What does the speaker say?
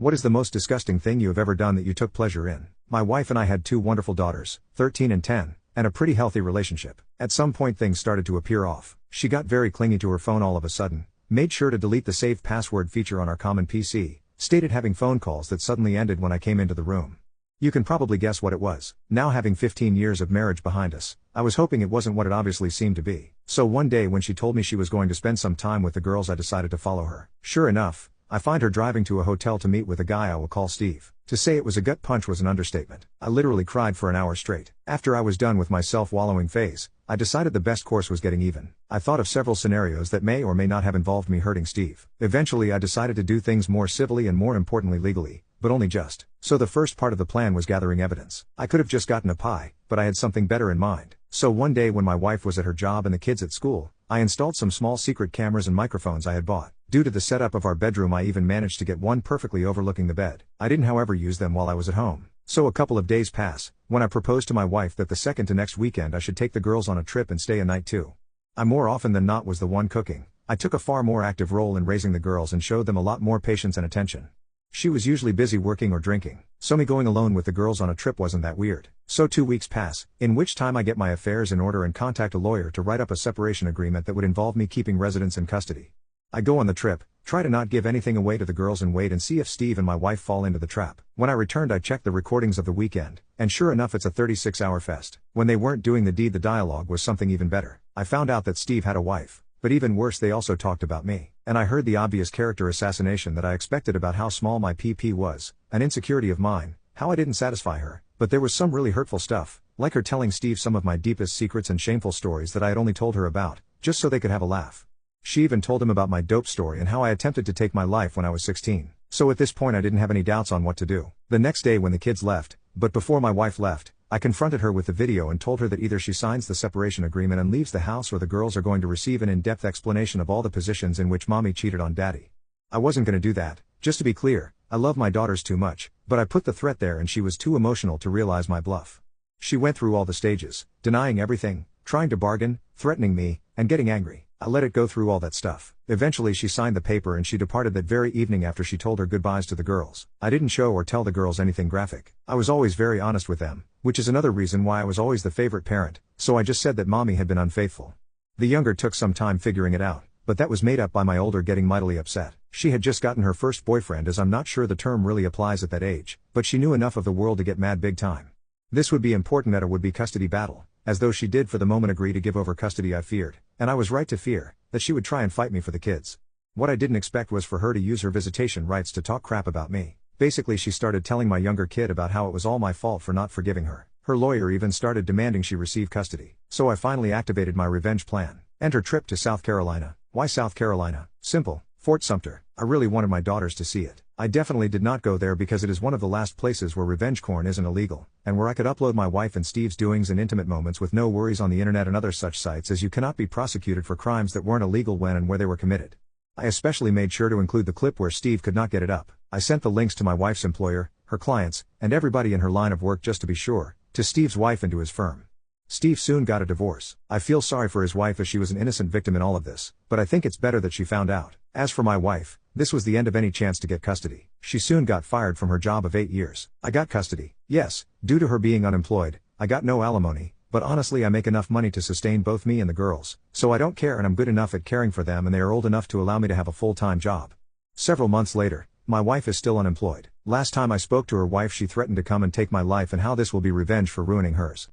What is the most disgusting thing you have ever done that you took pleasure in? My wife and I had two wonderful daughters, 13 and 10, and a pretty healthy relationship. At some point things started to appear off. She got very clingy to her phone all of a sudden, made sure to delete the saved password feature on our common PC, stated having phone calls that suddenly ended when I came into the room. You can probably guess what it was. Now having 15 years of marriage behind us, I was hoping it wasn't what it obviously seemed to be. So one day when she told me she was going to spend some time with the girls, I decided to follow her. Sure enough, I find her driving to a hotel to meet with a guy I will call Steve. To say it was a gut punch was an understatement. I literally cried for an hour straight. After I was done with my self-wallowing phase, I decided the best course was getting even. I thought of several scenarios that may or may not have involved me hurting Steve. Eventually I decided to do things more civilly and more importantly legally, but only just. So the first part of the plan was gathering evidence. I could have just gotten a pie, but I had something better in mind. So one day when my wife was at her job and the kids at school, I installed some small secret cameras and microphones I had bought. Due to the setup of our bedroom, I even managed to get one perfectly overlooking the bed. I didn't however use them while I was at home. So a couple of days pass, when I proposed to my wife that the second to next weekend I should take the girls on a trip and stay a night too. I more often than not was the one cooking. I took a far more active role in raising the girls and showed them a lot more patience and attention. She was usually busy working or drinking, so me going alone with the girls on a trip wasn't that weird. So 2 weeks pass, in which time I get my affairs in order and contact a lawyer to write up a separation agreement that would involve me keeping residents in custody. I go on the trip, try to not give anything away to the girls and wait and see if Steve and my wife fall into the trap. When I returned I checked the recordings of the weekend, and sure enough it's a 36-hour fest. When they weren't doing the deed, the dialogue was something even better. I found out that Steve had a wife, but even worse, they also talked about me. And I heard the obvious character assassination that I expected about how small my PP was, an insecurity of mine, how I didn't satisfy her. But there was some really hurtful stuff, like her telling Steve some of my deepest secrets and shameful stories that I had only told her about, just so they could have a laugh. She even told him about my dope story and how I attempted to take my life when I was 16. So at this point I didn't have any doubts on what to do. The next day when the kids left, but before my wife left, I confronted her with the video and told her that either she signs the separation agreement and leaves the house or the girls are going to receive an in-depth explanation of all the positions in which mommy cheated on daddy. I wasn't going to do that. Just to be clear, I love my daughters too much, but I put the threat there and she was too emotional to realize my bluff. She went through all the stages, denying everything, trying to bargain, threatening me, and getting angry. I let it go through all that stuff. Eventually she signed the paper and she departed that very evening after she told her goodbyes to the girls. I didn't show or tell the girls anything graphic. I was always very honest with them, which is another reason why I was always the favorite parent, so I just said that mommy had been unfaithful. The younger took some time figuring it out, but that was made up by my older getting mightily upset. She had just gotten her first boyfriend, as I'm not sure the term really applies at that age, but she knew enough of the world to get mad big time. This would be important at a would-be custody battle, as though she did for the moment agree to give over custody. I feared, and I was right to fear, that she would try and fight me for the kids. What I didn't expect was for her to use her visitation rights to talk crap about me. Basically she started telling my younger kid about how it was all my fault for not forgiving her. Her lawyer even started demanding she receive custody. So I finally activated my revenge plan. Enter trip to South Carolina. Why South Carolina? Simple. Fort Sumter. I really wanted my daughters to see it. I definitely did not go there because it is one of the last places where revenge porn isn't illegal, and where I could upload my wife and Steve's doings and intimate moments with no worries on the internet and other such sites, as you cannot be prosecuted for crimes that weren't illegal when and where they were committed. I especially made sure to include the clip where Steve could not get it up. I sent the links to my wife's employer, her clients, and everybody in her line of work just to be sure, to Steve's wife and to his firm. Steve soon got a divorce. I feel sorry for his wife as she was an innocent victim in all of this, but I think it's better that she found out. As for my wife, this was the end of any chance to get custody. She soon got fired from her job of 8 years. I got custody. Yes, due to her being unemployed, I got no alimony, but honestly I make enough money to sustain both me and the girls, so I don't care, and I'm good enough at caring for them and they are old enough to allow me to have a full-time job. Several months later, my wife is still unemployed. Last time I spoke to her wife she threatened to come and take my life and how this will be revenge for ruining hers.